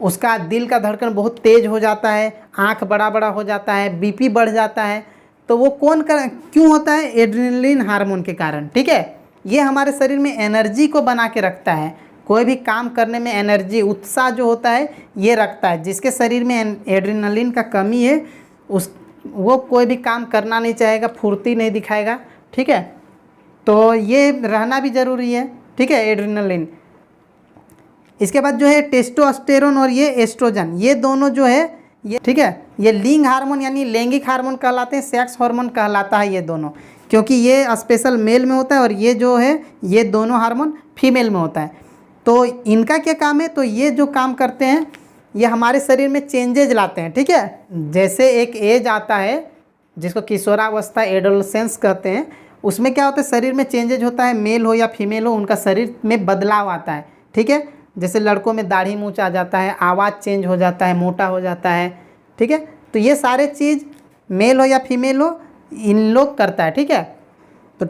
उसका दिल का धड़कन बहुत तेज़ हो जाता है, आँख बड़ा बड़ा हो जाता है, बीपी बढ़ जाता है। तो वो क्यों होता है, एड्रिनलिन हार्मोन के कारण, ठीक है। ये हमारे शरीर में एनर्जी को बना के रखता है, कोई भी काम करने में एनर्जी, उत्साह जो होता है ये रखता है। जिसके शरीर में एड्रिनलिन का कमी है वो कोई भी काम करना नहीं चाहेगा, फुर्ती नहीं दिखाएगा, ठीक है। तो ये रहना भी ज़रूरी है, ठीक है, एड्रिनलिन। इसके बाद जो है टेस्टोस्टेरोन और ये एस्ट्रोजन, ये दोनों जो है ये, ठीक है, ये लिंग हार्मोन यानी लैंगिक हार्मोन कहलाते हैं, सेक्स हार्मोन कहलाता है ये दोनों, क्योंकि ये स्पेशल मेल में होता है और ये जो है ये दोनों हार्मोन फीमेल में होता है। तो इनका क्या काम है, तो ये जो काम करते हैं ये हमारे शरीर में चेंजेज लाते हैं, ठीक है। जैसे एक एज आता है जिसको किशोरावस्था, एडोलसेंस कहते हैं, उसमें क्या होता है, शरीर में चेंजेज होता है, मेल हो या फीमेल हो उनका शरीर में बदलाव आता है, ठीक है। जैसे लड़कों में दाढ़ी मूंछ आ जाता है, आवाज़ चेंज हो जाता है, मोटा हो जाता है, ठीक है। तो ये सारे चीज़ मेल हो या फीमेल हो इन लोग करता है, ठीक है। तो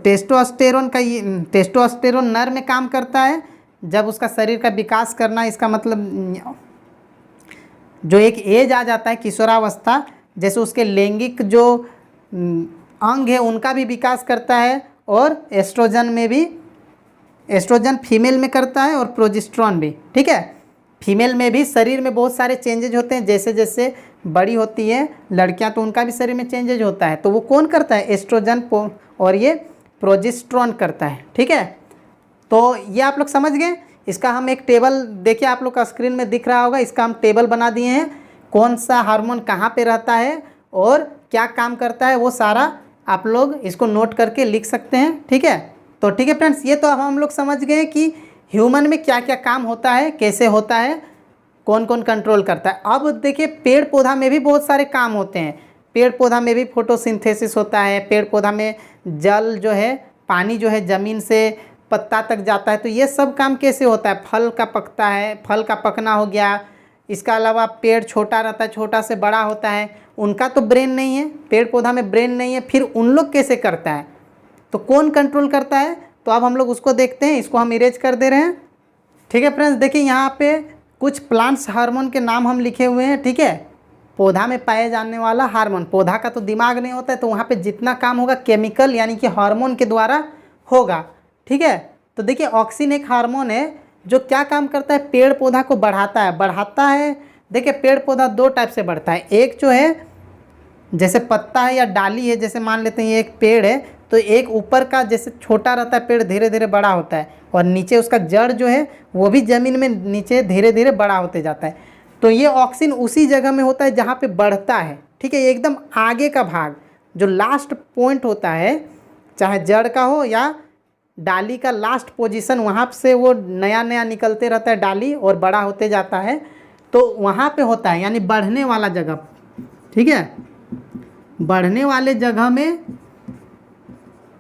टेस्टोस्टेरोन नर में काम करता है जब उसका शरीर का विकास करना, इसका मतलब जो एक एज आ जाता है किशोरावस्था, जैसे उसके लैंगिक जो अंग है उनका भी विकास करता है। और एस्ट्रोजन में भी, एस्ट्रोजन फीमेल में करता है और प्रोजेस्टेरोन भी, ठीक है। फीमेल में भी शरीर में बहुत सारे चेंजेज होते हैं, जैसे जैसे बड़ी होती है लड़कियां तो उनका भी शरीर में चेंजेज होता है। तो वो कौन करता है, एस्ट्रोजन और ये प्रोजेस्टेरोन करता है, ठीक है। तो ये आप लोग समझ गए। इसका हम एक टेबल देखिए, आप लोग का स्क्रीन में दिख रहा होगा, इसका हम टेबल बना दिए हैं, कौन सा हार्मोन कहाँ पे रहता है और क्या काम करता है, वो सारा आप लोग इसको नोट करके लिख सकते हैं, ठीक है। तो ठीक है फ्रेंड्स, ये तो अब हम लोग समझ गए कि ह्यूमन में क्या क्या काम होता है, कैसे होता है, कौन कौन कंट्रोल करता है। अब देखिए पेड़ पौधा में भी बहुत सारे काम होते हैं। पेड़ पौधा में भी फोटोसिंथेसिस होता है, पेड़ पौधा में जल जो है, पानी जो है ज़मीन से पत्ता तक जाता है। तो ये सब काम कैसे होता है, फल का पकता है, फल का पकना हो गया। इसका अलावा पेड़ छोटा रहता है, छोटा से बड़ा होता है, उनका तो ब्रेन नहीं है, पेड़ पौधा में ब्रेन नहीं है, फिर उन लोग कैसे करता है, तो कौन कंट्रोल करता है। तो अब हम लोग उसको देखते हैं, इसको हम इरेज कर दे रहे हैं। ठीक है फ्रेंड्स, देखिए यहाँ पे कुछ प्लांट्स हार्मोन के नाम हम लिखे हुए हैं। ठीक है, पौधा में पाए जाने वाला हार्मोन, पौधा का तो दिमाग नहीं होता है, तो वहाँ पे जितना काम होगा केमिकल यानी कि हार्मोन के द्वारा होगा। ठीक है, तो देखिए ऑक्सिन एक हार्मोन है जो क्या काम करता है, पेड़ पौधा को बढ़ाता है। देखिए पेड़ पौधा दो टाइप से बढ़ता है, एक जो है जैसे पत्ता है या डाली है, जैसे मान लेते हैं ये एक पेड़ है, तो एक ऊपर का जैसे छोटा रहता है पेड़, धीरे धीरे बड़ा होता है, और नीचे उसका जड़ जो है वो भी ज़मीन में नीचे धीरे धीरे बड़ा होते जाता है। तो ये ऑक्सिन उसी जगह में होता है जहाँ पे बढ़ता है। ठीक है, एकदम आगे का भाग जो लास्ट पॉइंट होता है, चाहे जड़ का हो या डाली का लास्ट पोजीशन, वहाँ से वो नया नया निकलते रहता है डाली और बड़ा होते जाता है, तो वहाँ पे होता है, यानी बढ़ने वाला जगह। ठीक है, बढ़ने वाले जगह में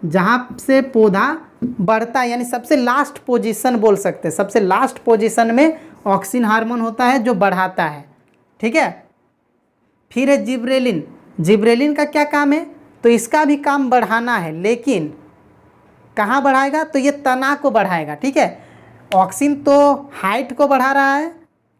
जहाँ से पौधा बढ़ता है, यानी सबसे लास्ट पोजीशन बोल सकते हैं, सबसे लास्ट पोजीशन में ऑक्सिन हार्मोन होता है जो बढ़ाता है। ठीक है, फिर है जिब्रेलिन। जिब्रेलिन का क्या काम है, तो इसका भी काम बढ़ाना है, लेकिन कहाँ बढ़ाएगा, तो ये तना को बढ़ाएगा। ठीक है, ऑक्सिन तो हाइट को बढ़ा रहा है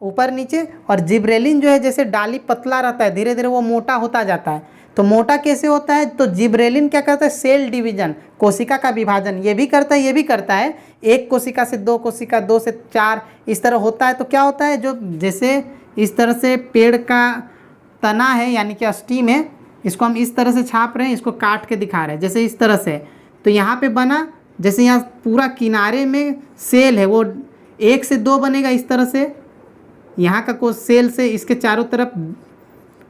ऊपर नीचे, और जिब्रेलिन जो है जैसे डाली पतला रहता है धीरे धीरे वो मोटा होता जाता है। तो मोटा कैसे होता है, तो जिब्रेलिन क्या करता है, सेल डिवीजन, कोशिका का विभाजन, ये भी करता है ये भी करता है। एक कोशिका से दो कोशिका, दो से चार, इस तरह होता है। तो क्या होता है, जो जैसे इस तरह से पेड़ का तना है यानी कि स्टीम है, इसको हम इस तरह से छाप रहे हैं, इसको काट के दिखा रहे हैं, जैसे इस तरह से। तो यहाँ पे बना, जैसे यहाँ पूरा किनारे में सेल है, वो 1 से 2 बनेगा इस तरह से, यहाँ का कोई सेल से इसके चारों तरफ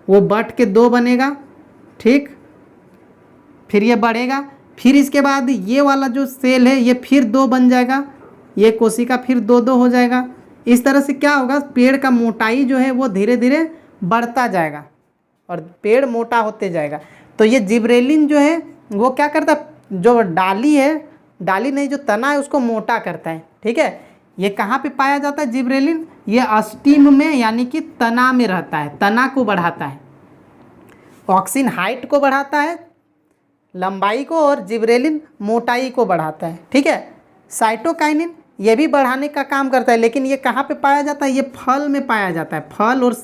वो बट के 2 बनेगा। ठीक, फिर ये बढ़ेगा, फिर इसके बाद ये वाला जो सेल है ये फिर 2 बन जाएगा, ये कोशिका फिर 2-2 हो जाएगा। इस तरह से क्या होगा, पेड़ का मोटाई जो है वो धीरे धीरे बढ़ता जाएगा और पेड़ मोटा होते जाएगा। तो ये जिब्रेलिन जो है वो क्या करता है, जो डाली है, डाली नहीं जो तना है उसको मोटा करता है। ठीक है, ये कहाँ पे पाया जाता है जिब्रेलिन, ये स्टीम में यानी कि तना में रहता है, तना को बढ़ाता है। ऑक्सिन हाइट को बढ़ाता है, लंबाई को, और जिब्रेलिन मोटाई को बढ़ाता है। ठीक है, साइटोकाइनिन ये भी बढ़ाने का काम करता है, लेकिन ये कहाँ पे पाया जाता है, ये फल में पाया जाता है। फल और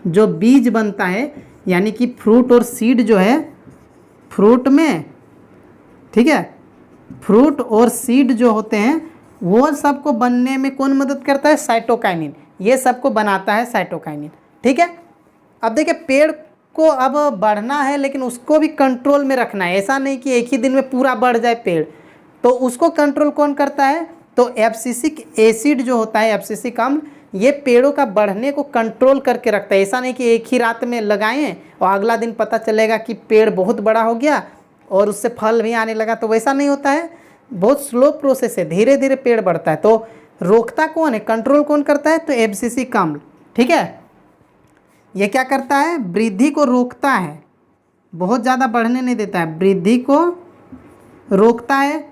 जो बीज बनता है यानी कि फ्रूट और सीड जो है, फ्रूट में, ठीक है, फ्रूट और सीड जो होते हैं वो सबको बनने में कौन मदद करता है, साइटोकाइनिन, ये सबको बनाता है साइटोकाइनिन। ठीक है, अब देखिए पेड़ को अब बढ़ना है लेकिन उसको भी कंट्रोल में रखना है, ऐसा नहीं कि एक ही दिन में पूरा बढ़ जाए पेड़, तो उसको कंट्रोल कौन करता है, तो एब्सिसिक एसिड जो होता है, एब्सिसिक अम्ल, ये पेड़ों का बढ़ने को कंट्रोल करके रखता है। ऐसा नहीं कि एक ही रात में लगाएं और अगला दिन पता चलेगा कि पेड़ बहुत बड़ा हो गया और उससे फल भी आने लगा, तो वैसा नहीं होता है, बहुत स्लो प्रोसेस है, धीरे धीरे पेड़ बढ़ता है। तो रोकता कौन है, कंट्रोल कौन करता है, तो एब्सिसिक अम्ल। ठीक है, ये क्या करता है, वृद्धि को रोकता है, बहुत ज़्यादा बढ़ने नहीं देता है, वृद्धि को रोकता है।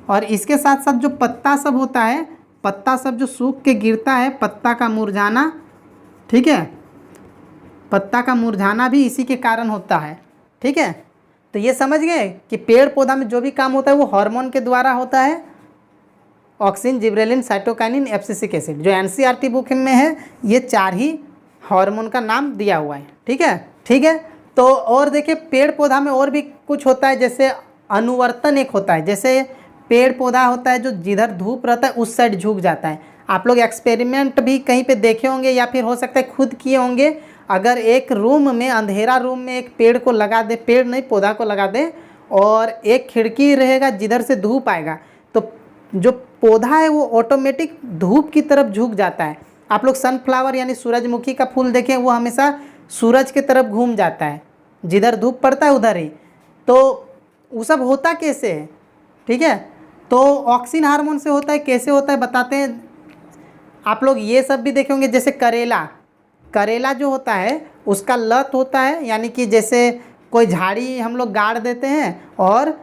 और इसके साथ साथ जो पत्ता सब होता है, पत्ता सब जो सूख के गिरता है, पत्ता का मुरझाना, ठीक है, पत्ता का मुरझाना भी इसी के कारण होता है। ठीक है, तो ये समझ गए कि पेड़ पौधा में जो भी काम होता है वो हार्मोन के द्वारा होता है, auxin, gibberellin, cytokinin, abscisic acid. जो एनसीईआरटी बुक में है ये 4 ही हार्मोन का नाम दिया हुआ है। ठीक है, ठीक है। तो और देखिए पेड़ पौधा में और भी कुछ होता है, जैसे अनुवर्तन एक होता है, जैसे पेड़ पौधा होता है जो जिधर धूप रहता है उस साइड झुक जाता है। आप लोग एक्सपेरिमेंट भी कहीं पे देखे होंगे या फिर हो सकता है खुद किए होंगे। अगर एक रूम में, अंधेरा रूम में एक पेड़ को लगा दे, पेड़ नहीं पौधा को लगा दे, और एक खिड़की रहेगा जिधर से धूप आएगा, तो जो पौधा है वो ऑटोमेटिक धूप की तरफ झुक जाता है। आप लोग सनफ्लावर यानी सूरजमुखी का फूल देखें, वो हमेशा सूरज की तरफ घूम जाता है, जिधर धूप पड़ता है उधर ही। तो वो सब होता कैसे है, ठीक है, तो ऑक्सिन हार्मोन से होता है। कैसे होता है बताते हैं। आप लोग ये सब भी देखे होंगे, जैसे करेला, करेला जो होता है उसका लत होता है, यानी कि जैसे कोई झाड़ी हम लोग गाड़ देते हैं और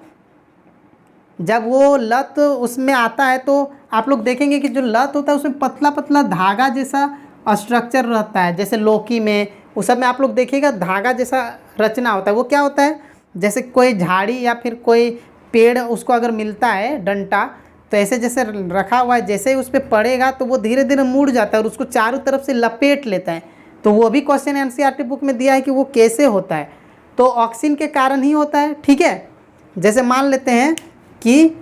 जब वो लत उसमें आता है तो आप लोग देखेंगे कि जो लत होता है उसमें पतला पतला धागा जैसा स्ट्रक्चर रहता है। जैसे लौकी में, उस सब में आप लोग देखिएगा धागा जैसा रचना होता है। वो क्या होता है, जैसे कोई झाड़ी या फिर कोई पेड़ उसको अगर मिलता है डंटा, तो ऐसे जैसे रखा हुआ है, जैसे ही उस पर पड़ेगा तो वो धीरे धीरे मुड़ जाता है और उसको चारों तरफ से लपेट लेता है। तो वो भी क्वेश्चन एनसीईआरटी बुक में दिया है कि वो कैसे होता है। तो ऑक्सीन के कारण ही होता है। ठीक है, जैसे मान लेते हैं कि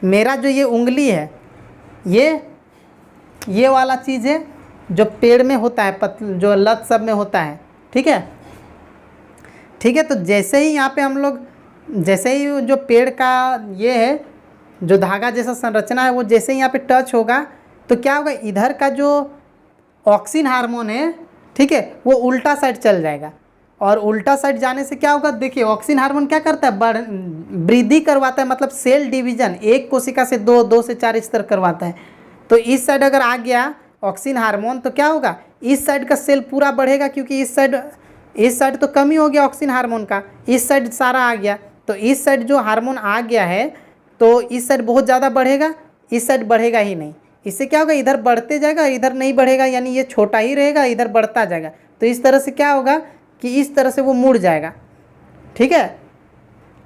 मेरा जो ये उंगली है, ये वाला चीज़ है जो पेड़ में होता है, जो लत सब में होता है। ठीक है, ठीक है। तो जैसे ही यहाँ पे हम लोग, जैसे ही जो पेड़ का ये है जो धागा जैसा संरचना है, वो जैसे ही यहाँ पे टच होगा तो क्या होगा, इधर का जो ऑक्सिन हार्मोन है, ठीक है, वो उल्टा साइड चल जाएगा। और उल्टा साइड जाने से क्या होगा, देखिए ऑक्सिन हार्मोन क्या करता है, वृद्धि करवाता है, मतलब सेल डिवीजन, एक कोशिका से दो, दो से चार इस तरह करवाता है। तो इस साइड अगर आ गया ऑक्सिन हार्मोन तो क्या होगा, इस साइड का सेल पूरा बढ़ेगा, क्योंकि इस साइड तो कमी हो गया ऑक्सिन हार्मोन का, इस साइड सारा आ गया। तो इस साइड जो हार्मोन आ गया है तो इस साइड बहुत ज़्यादा बढ़ेगा, इस साइड बढ़ेगा ही नहीं। इससे क्या होगा, इधर बढ़ते जाएगा, इधर नहीं बढ़ेगा, यानी ये छोटा ही रहेगा, इधर बढ़ता जाएगा। तो इस तरह से क्या होगा कि इस तरह से वो मुड़ जाएगा। ठीक है,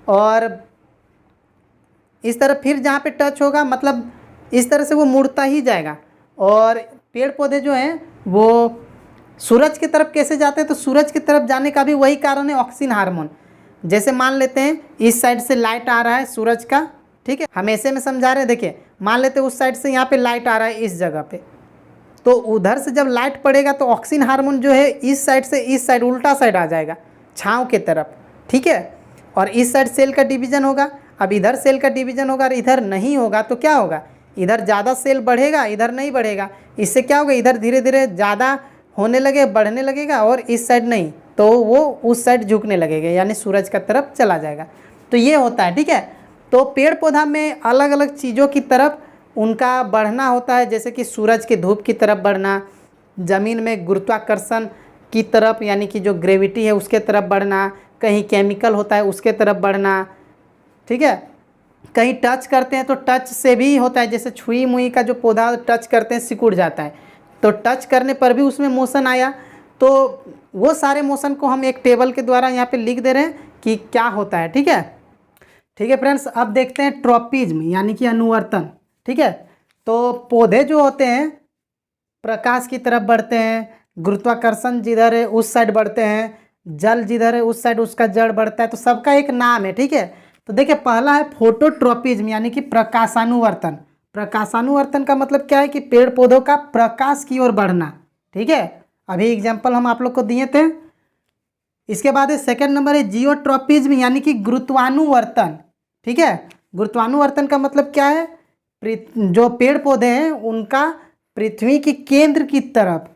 और इस तरह फिर जहाँ पे टच होगा, मतलब इस तरह से वो मुड़ता ही जाएगा। और पेड़ पौधे जो हैं वो सूरज की तरफ कैसे जाते हैं, तो सूरज की तरफ जाने का भी वही कारण है, ऑक्सिन हार्मोन। जैसे मान लेते हैं इस साइड से लाइट आ रहा है सूरज का, ठीक है, हम ऐसे में समझा रहे हैं। देखिए मान लेते हैं उस साइड से यहाँ पे लाइट आ रहा है इस जगह पे, तो उधर से जब लाइट पड़ेगा तो ऑक्सिन हार्मोन जो है इस साइड से इस साइड उल्टा साइड आ जाएगा, छाँव के तरफ। ठीक है, और इस साइड सेल का डिवीजन होगा। अब इधर सेल का डिवीजन होगा और इधर नहीं होगा तो क्या होगा, इधर ज़्यादा सेल बढ़ेगा, इधर नहीं बढ़ेगा। इससे क्या होगा, इधर धीरे धीरे ज़्यादा होने लगे, बढ़ने लगेगा, और इस साइड नहीं, तो वो उस साइड झुकने लगेगा, यानी सूरज का तरफ चला जाएगा। तो ये होता है। ठीक है, तो पेड़ पौधा में अलग अलग चीज़ों की तरफ उनका बढ़ना होता है, जैसे कि सूरज की धूप की तरफ बढ़ना, ज़मीन में गुरुत्वाकर्षण की तरफ, यानी कि जो ग्रेविटी है उसके तरफ बढ़ना, कहीं केमिकल होता है उसके तरफ बढ़ना। ठीक है, कहीं टच करते हैं तो टच से भी होता है, जैसे छुई मुई का जो पौधा टच करते हैं सिकुड़ जाता है, तो टच करने पर भी उसमें मोशन आया। तो वो सारे मोशन को हम एक टेबल के द्वारा यहाँ पे लिख दे रहे हैं कि क्या होता है। ठीक है, ठीक है फ्रेंड्स, अब देखते हैं ट्रॉपिज्म यानी कि अनुवर्तन। ठीक है, तो पौधे जो होते हैं प्रकाश की तरफ बढ़ते हैं, गुरुत्वाकर्षण जिधर है उस साइड बढ़ते हैं, जल जिधर है उस साइड उसका जड़ बढ़ता है। तो सबका एक नाम है। ठीक है, तो देखिए पहला है फोटोट्रॉपिज्म यानी कि प्रकाशानुवर्तन। प्रकाशानुवर्तन का मतलब क्या है कि पेड़ पौधों का प्रकाश की ओर बढ़ना। ठीक है, अभी एग्जाम्पल हम आप लोग को दिए थे। इसके बाद है सेकंड नंबर है जियोट्रॉपिज्म यानी कि गुरुत्वानुवर्तन। ठीक है, गुरुत्वानुवर्तन का मतलब क्या है, जो पेड़ पौधे हैं उनका पृथ्वी के केंद्र की तरफ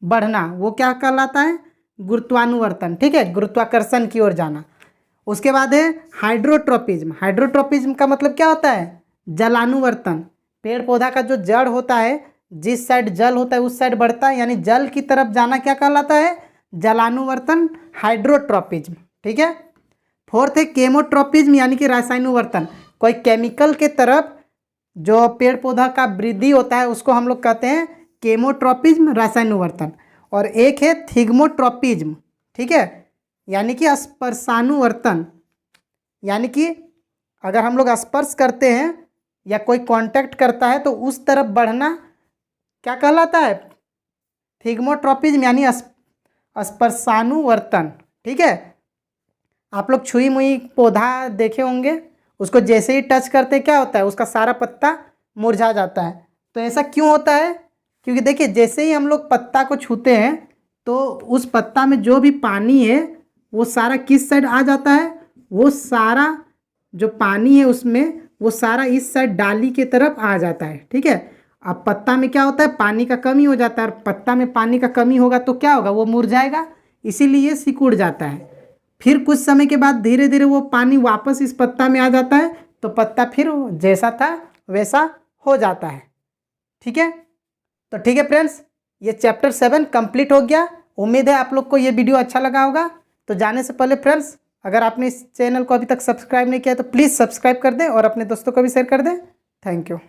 बढ़ना, वो क्या कहलाता है, गुरुत्वानुवर्तन। ठीक है, गुरुत्वाकर्षण की ओर जाना। उसके बाद है हाइड्रोट्रॉपिज्म। हाइड्रोट्रॉपिज्म का मतलब क्या होता है, जलानुवर्तन। पेड़ पौधा का जो जड़ होता है, जिस साइड जल होता है उस साइड बढ़ता है, यानी जल की तरफ जाना क्या कहलाता है, जलानुवर्तन, हाइड्रोट्रॉपिज्म। ठीक है, फोर्थ है केमोट्रॉपिज्म यानी कि रासायनुवर्तन। कोई केमिकल के तरफ जो पेड़ पौधा का वृद्धि होता है उसको हम लोग कहते हैं केमोट्रॉपिज्म, रासायनुवर्तन। और एक है थिग्मोट्रॉपिज्म। ठीक है, यानी कि स्पर्शानुवर्तन, यानी कि अगर हम लोग स्पर्श करते हैं या कोई कांटेक्ट करता है तो उस तरफ बढ़ना क्या कहलाता है, थिग्मोट्रॉपिज्म यानी स्पर्शानुवर्तन। ठीक है, आप लोग छुई मुई पौधा देखे होंगे, उसको जैसे ही टच करते क्या होता है, उसका सारा पत्ता मुरझा जाता है। तो ऐसा क्यों होता है, क्योंकि देखिए जैसे ही हम लोग पत्ता को छूते हैं तो उस पत्ता में जो भी पानी है वो सारा किस साइड आ जाता है, वो सारा जो पानी है उसमें वो सारा इस साइड डाली की तरफ आ जाता है। ठीक है, अब पत्ता में क्या होता है, पानी का कमी हो जाता है, और पत्ता में पानी का कमी होगा तो क्या होगा, वो मुरझाएगा, इसीलिए सिकुड़ जाता है। फिर कुछ समय के बाद धीरे धीरे वो पानी वापस इस पत्ता में आ जाता है, तो पत्ता फिर जैसा था वैसा हो जाता है। ठीक है, तो ठीक है फ्रेंड्स, ये चैप्टर 7 कंप्लीट हो गया। उम्मीद है आप लोग को ये वीडियो अच्छा लगा होगा। तो जाने से पहले फ्रेंड्स, अगर आपने इस चैनल को अभी तक सब्सक्राइब नहीं किया तो प्लीज़ सब्सक्राइब कर दें और अपने दोस्तों को भी शेयर कर दें। Thank you.